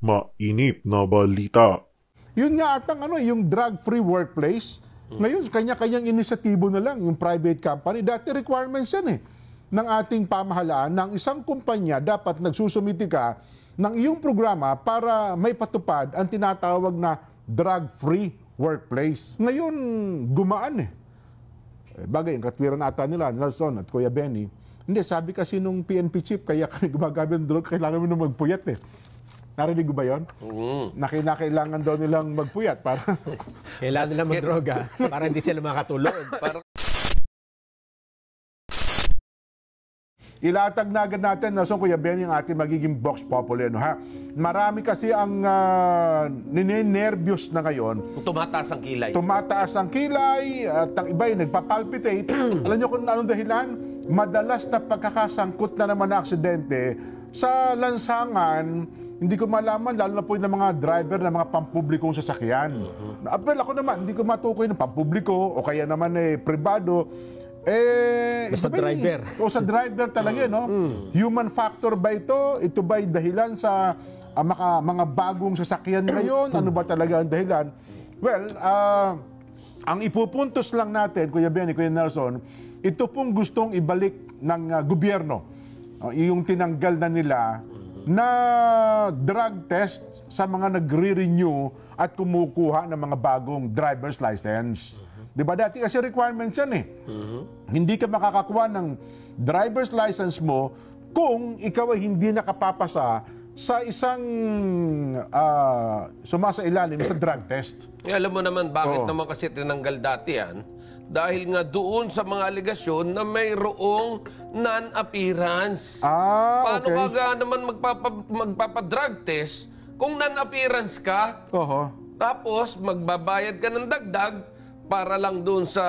Mainit na balita. Yun nga atang yung drug-free workplace. Ngayon, kanya-kanyang inisyatibo na lang yung private company. Dati requirements yan ng ating pamahalaan ng isang kumpanya dapat nagsusumiti ka ng iyong programa para may patupad ang tinatawag na drug-free workplace. Ngayon, gumaan Bagay, yung katwiran ata nila, Nelson at Kuya Benny. Hindi, sabi kasi nung PNP chief, kaya gumagamit ng drug, kailangan mo nung magpuyat Narinig ba yun? Kailangan daw nilang magpuyat para... Kailangan nilang magdroga para hindi sila makatulog. Ilatag na agad natin, Nelson, Kuya Benny, yung ating magiging Vox Populi. Marami kasi ang ninenervyos na ngayon. Tumataas ang kilay. Tumataas ang kilay at ang iba ay nagpapalpitate. Alam niyo kung anong dahilan? Madalas na pagkakasangkot na naman na aksidente sa lansangan. Hindi ko malaman, lalo na po yung mga driver ng mga pampublikong sasakyan. Well, ako naman, hindi ko matukoy ng pampubliko o kaya naman pribado. Basta driver. O sa driver talaga, no? Human factor ba ito? Ito ba'y dahilan sa mga bagong sasakyan ngayon? Ano ba talaga ang dahilan? Well, ang ipupuntos lang natin, Kuya Benny, Kuya Nelson, ito pong gustong ibalik ng gobyerno. Yung tinanggal na nila na drug test sa mga nagre-renew at kumukuha ng mga bagong driver's license. Diba dati kasi requirements yan Hindi ka makakakuha ng driver's license mo kung ikaw ay hindi nakapapasa sa isang sumasailalim sa drug test. Alam mo naman bakit naman kasi tinanggal dati yan? Dahil nga doon sa mga aligasyon na mayroong non-appearance. Paano ka naman magpapadrug test kung non-appearance ka? Tapos magbabayad ka ng dagdag para lang doon sa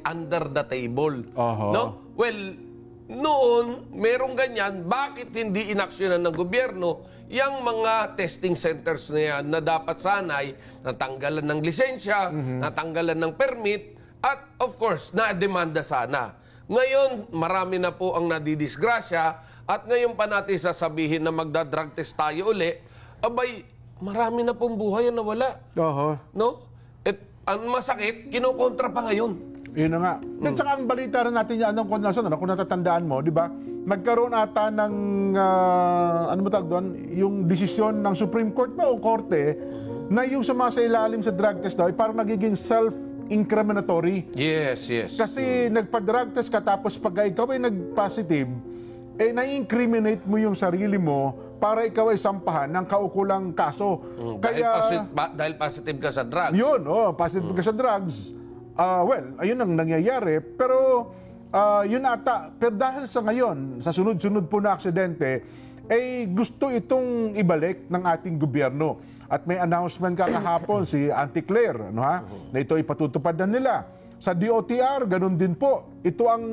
under the table. No? Well, noon, merong ganyan, bakit hindi inaksyonan ng gobyerno yung mga testing centers na yan na dapat sanay natanggalan ng lisensya, natanggalan ng permit, at of course, na-demanda sana. Ngayon, marami na po ang nadidisgrasya at ngayon pa natin sasabihin na magda-drug test tayo uli, abay, marami na pong buhay ang nawala. No? Ang masakit, kinukontra pa ngayon. Yun na nga. At saka ang balita rin natin yan, kung natatandaan mo, di ba? Nagkaroon ata ng, ano ba tawag doon? Yung desisyon ng Supreme Court ba o Korte na yung sumasailalim sa drug test daw ay parang nagiging self-incriminatory. Yes. Kasi nagpa-drug test ka tapos pag ikaw ay nag-positive, na-incriminate mo yung sarili mo para ikaw ay sampahan ng kaukulang kaso. Dahil positive ka sa drugs. Yun, positive ka sa drugs. Well, ayun ang nangyayari. Pero yun ata. Pero dahil sa ngayon, sa sunod-sunod po na aksidente, gusto itong ibalik ng ating gobyerno. At may announcement kahapon si Auntie Claire, na ito ipatutupad na nila. Sa DOTR, ganun din po. Ito ang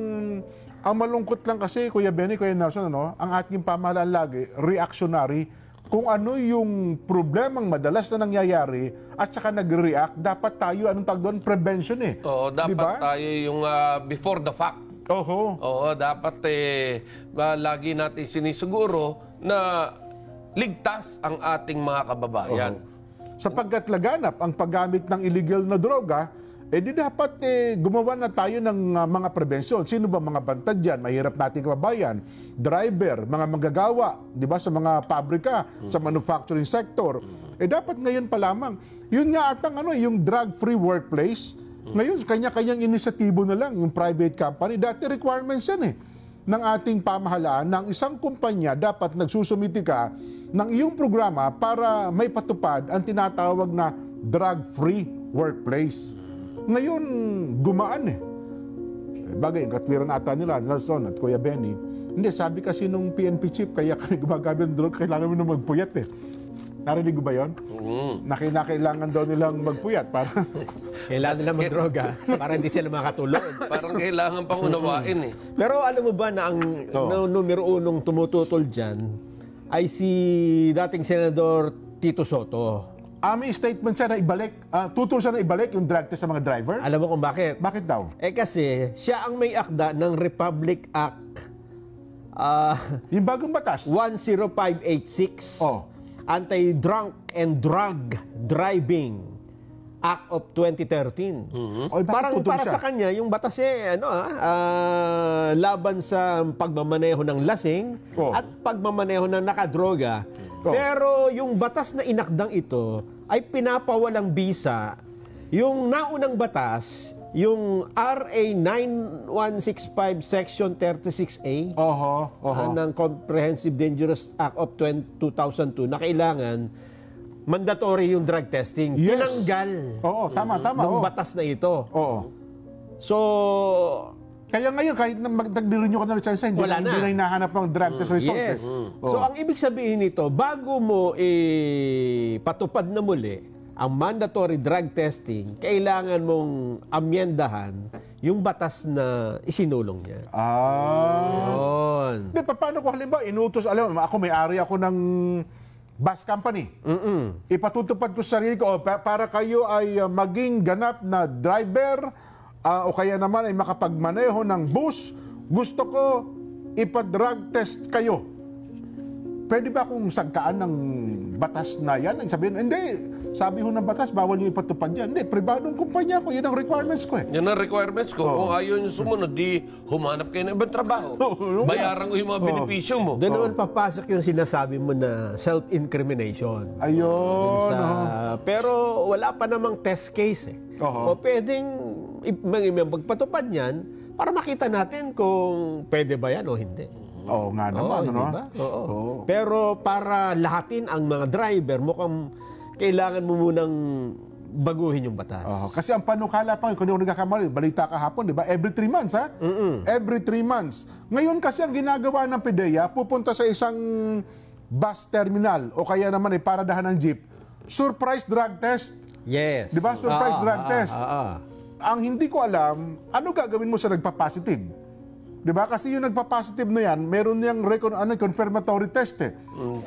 malungkot lang kasi, Kuya Benny, Kuya Nelson, ang ating pamahalaan lagi, reactionary. Kung ano yung problemang madalas na nangyayari at saka nag-react, dapat tayo, anong tawag doon? Prevention Oo, dapat tayo yung before the fact. Oo, dapat lagi natin sinisiguro na ligtas ang ating mga kababayan. Sapagkat laganap ang paggamit ng illegal na droga, di dapat gumawa na tayo ng mga prevensyon. Sino ba mga bantad dyan? Mahirap nating kababayan. Driver, mga manggagawa, di ba, sa mga pabrika, sa manufacturing sector. Dapat ngayon pa lamang. Yun nga atang yung drug-free workplace. Ngayon, kanya-kanyang inisyatibo na lang yung private company. Dati requirements yan ng ating pamahalaan ng isang kumpanya dapat nagsusumiti ka ng iyong programa para may patupad ang tinatawag na drug-free workplace. Ngayon, gumaan Bagay, yung katwiran ata nila, Nelson at Kuya Benny. Hindi, sabi kasi nung PNP chief, kaya gumagamit ng drug, kailangan mo nung magpuyat Narinig ba yun? Kailangan daw nilang magpuyat para... Kailangan nilang magdroga para hindi sila makatulog. Parang kailangan pang unawain Pero alam mo ba na ang numero unong tumututol dyan ay si dating Senador Tito Soto. May statement siya na ibalik, tutol siya na ibalik yung drug test sa mga driver? Alam mo kung bakit? Bakit daw? Kasi siya ang may akda ng Republic Act yung bagong batas? 10586. Anti-Drunk and Drug Driving Act of 2013. Oy, bakit Parang tutol para siya? sa kanya, yung batas laban sa pagmamaneho ng lasing at pagmamaneho ng nakadroga. Pero yung batas na inakdang ito ay pinapawalang bisa. Yung naunang batas, yung RA 9165 Section 36A ng Comprehensive Dangerous Act of 2002 na kailangan mandatory yung drug testing. Yes. Tinanggal Tama. ng batas na ito. So, kaya ngayon, kahit nag-renew ka ng lisensya, hindi Wala na hinahanap ang drug test result. yes. So, ang ibig sabihin nito, bago mo patupad na muli ang mandatory drug testing, kailangan mong amyendahan yung batas na isinulong niya. Yun. Hindi, paano ko halimbawa, inutos, alam mo, ako may-ari ako ng bus company. Ipatutupad ko sa sarili ko, para kayo ay maging ganap na driver, o kaya naman ay makapagmaneho ng bus, gusto ko ipa-drug test kayo. Pwede ba akong sagkaan ng batas na yan? Ang sabihin, hindi, sabi ho ng batas, bawal yung ipatupad yan. Hindi, pribadong kumpanya ko, yun ang requirements ko eh. Yan ang requirements ko. Kung ayaw nyo sumunod, di humanap kayo ng ibang trabaho. Bayaran ko yung mga benepisyo mo. Doon naman papasok yung sinasabi mo na self-incrimination. Ayun. Pero wala pa namang test case eh. O pwedeng magpatupad yan para makita natin kung pwede ba yan o hindi. Oo nga naman. Diba? Oo. Pero para lahatin ang mga driver, mukhang kailangan mo munang baguhin yung batas. Kasi ang panukala pa, kung hindi ako nagkakamali, balita kahapon, di ba? Every 3 months, ha? Every 3 months. Ngayon kasi ang ginagawa ng PDEA, pupunta sa isang bus terminal o kaya naman ay paradahan ng jeep, surprise drug test. Yes. Di ba? Surprise drug test. Ang hindi ko alam, ano gagawin mo sa nagpa-positive? Di ba? Kasi yung nagpa-positive na yan, meron niyang confirmatory test eh.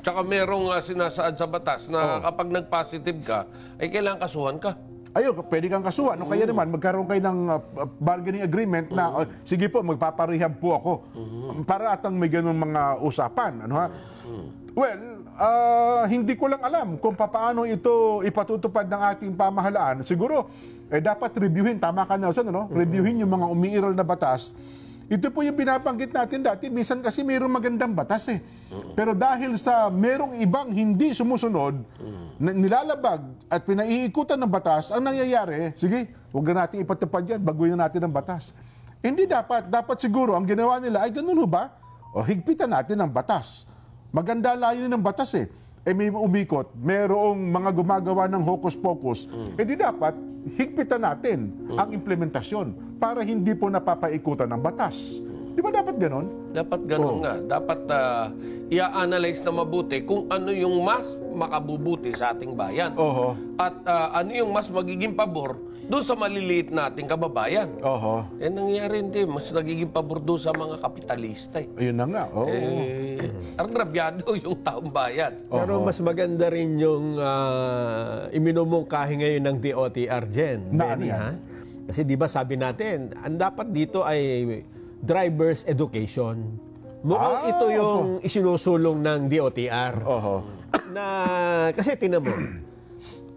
Tsaka merong sinasaad sa batas na kapag nag-positive ka, ay kailangan kasuhan ka. Ayun, pwede kang kasuhan. No? Kaya naman, magkaroon kayo ng bargaining agreement na, sige po, magpaparehab po ako. Para atang may ganun mga usapan. Ano ha? Well, hindi ko lang alam kung paano ito ipatutupad ng ating pamahalaan. Siguro, dapat reviewin. Tama ka, Nelson, ano? Reviewin yung mga umiiral na batas. Ito po yung pinapanggit natin dati. Minsan kasi mayroong magandang batas eh. Pero dahil sa merong ibang hindi sumusunod, nilalabag at pinaiikutan ng batas, ang nangyayari, sige, huwag na natin ipatupad yan, baguhin na natin ang batas. Hindi dapat. Dapat siguro, ang ginawa nila, ay ganun ho ba? O higpitan natin ang batas. Maganda layo ng batas eh. May umikot, merong mga gumagawa ng hocus-pocus. Di dapat, higpitan natin ang implementasyon para hindi po napapaikutan ng batas. Di ba dapat ganon? Dapat ganon nga. Dapat i-analyze na mabuti kung ano yung mas makabubuti sa ating bayan. At ano yung mas magiging pabor doon sa maliliit nating kababayan. Nangyayari hindi. Mas nagiging pabor doon sa mga kapitalista. Ayun na nga. Agrabyado yung taong bayan. Pero mas maganda rin yung iminumungkahi ngayon ng DOTR Jen. Benny, ha? Kasi di ba sabi natin, ang dapat dito ay driver's education. Mukhang ito yung isinusulong ng DOTR. Na, kasi tinan mo,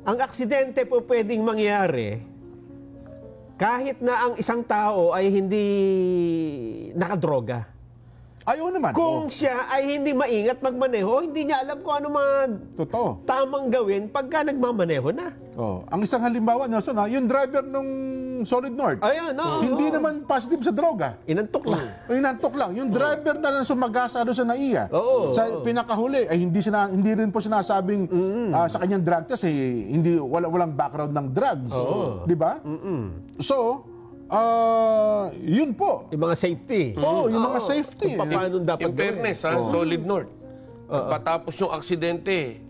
ang aksidente po pwedeng mangyari kahit na ang isang tao ay hindi nakadroga. Ayaw naman. Kung siya ay hindi maingat magmaneho, hindi niya alam kung ano mga tamang gawin pagka nagmamaneho na. Ang isang halimbawa, Nelson, yung driver nung Solid North, hindi naman positive sa droga. Inantok lang. Inantok lang. Yung driver na sumagasa doon sa NAIA, sa pinakahuli, ay hindi rin po sinasabing sa kanyang drug test, walang background ng drugs. Di ba? So, yun po. Yung mga safety. Yung mga safety. Kung paano dapat In fairness, Solid North. Patapos yung aksidente,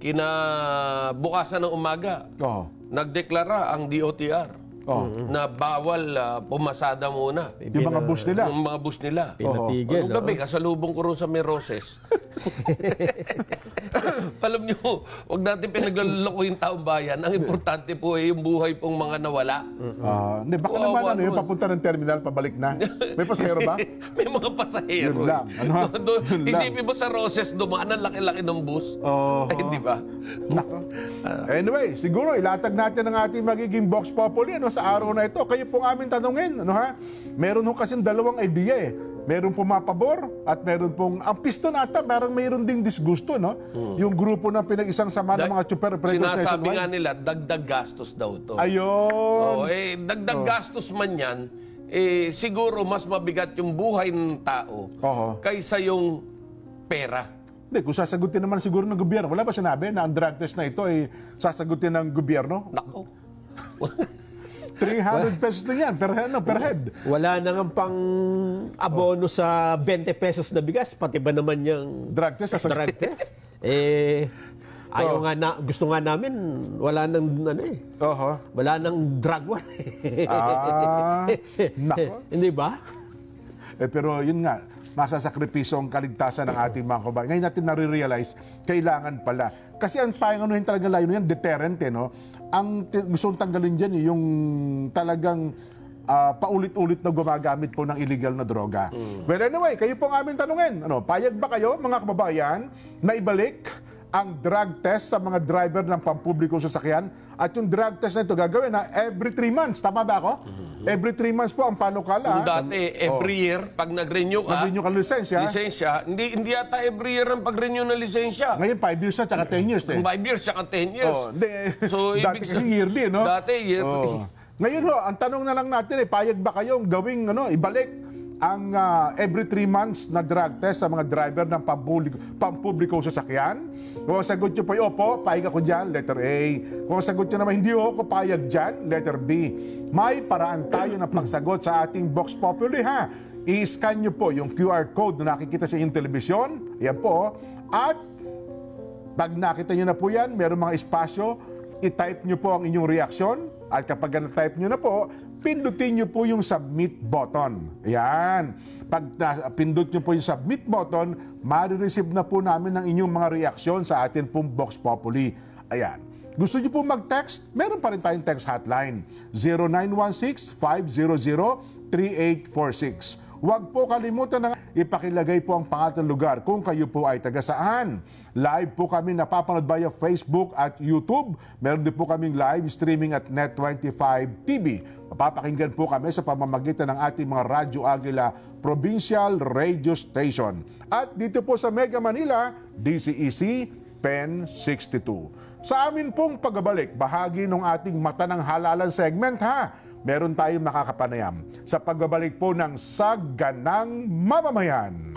kinabukasan ng umaga, nagdeklara ang DOTR na bawal pumasada muna. Yung mga bus nila. Yung mga bus nila. Pinatigil. Nung gabi, kasalubong ko ron sa Meroses. Alam nyo, huwag natin pinaglaloko yung taong bayan. Ang importante po ay yung buhay pong mga nawala. Hindi, baka naman yung papunta ng terminal, pabalik na. May pasahero ba? May mga pasahero. Yun lang. Isipin mo sa Roses, dumaan ang laki-laki ng bus. Ay, di ba? Anyway, siguro ilatag natin ang ating magiging Vox Populi sa araw na ito. Kayo pong aming tanungin. Meron ho kasing dalawang idea Meron pong mapabor at meron pong, ang pisto nata, parang mayroon ding disgusto, Yung grupo na pinag-isang sama ng mga super operators nationwide. Sinasabi nga nila, dagdag gastos daw to. Ayun. Dagdag gastos man yan, siguro mas mabigat yung buhay ng tao kaysa yung pera. Hindi, kung sasagutin naman siguro ng gobyerno, wala ba sinabi na ang drug test na ito ay sasagutin ng gobyerno? Nako. 300 pesos na yan per head. Wala na nga pang abono sa 20 pesos na bigas, pati ba naman yung drug test? Drug test? Ayaw nga na, gusto nga namin, wala nang wala nang drug war. Nako. Hindi ba? Pero yun nga, masasakripiso ang kaligtasan ng ating mga kabayan. Ngayon natin nare-realize, kailangan pala. Kasi ang payanganuhin talaga layo yan, deterrent, Ang gustong tanggalin dyan, yung talagang paulit-ulit na gumagamit po ng illegal na droga. Well, anyway, kayo po ang aming tanungin. Payag ba kayo, mga kababayan, na ibalik ang drug test sa mga driver ng pampublikong sasakyan? At yung drug test na ito gagawin na every 3 months. Tama ba ako? Every 3 months po ang panukala. Kung dati, every year, pag nag-renew ka, lisensya, hindi yata every year ang pag-renew ng lisensya. Ngayon, 5 years na, tsaka 10 years. 5 years, tsaka 10 years. So, dati kasi yearly, Dati, yearly. Ngayon, ang tanong na lang natin, payag ba kayong gawing, ibalik ang every 3 months na drug test sa mga driver ng pampubliko sasakyan? Kung ang sagot nyo po ay opo, payag ako dyan, letter A. Kung ang sagot nyo naman hindi ako payag dyan, letter B. May paraan tayo na pagsagot sa ating Vox Populi, I-scan nyo po yung QR code na nakikita sa inyong telebisyon. Yan po. At pag nakita nyo na po yan, meron mga espasyo, i-type nyo po ang inyong reaksyon. At kapag na-type nyo na po, pindutin nyo po yung submit button. Ayan. Pag pindut nyo po yung submit button, ma-receive na po namin ang inyong mga reaksyon sa atin pong Vox Populi. Ayan. Gusto nyo po mag-text? Meron pa rin tayong text hotline. 0916-500-3846. Huwag po kalimutan na ipakilagay po ang pangalan ng lugar kung kayo po ay taga saan. Live po kami napapanood via Facebook at YouTube. Meron din po kaming live streaming at Net25 TV. Mapapakinggan po kami sa pamamagitan ng ating mga Radyo Aguila Provincial Radio Station. At dito po sa Mega Manila, DCEC Pen 62. Sa amin pong pagbabalik, bahagi ng ating Mata ng Halalan segment, meron tayong makakapanayam sa pagbabalik po ng Saganang Mamamayan.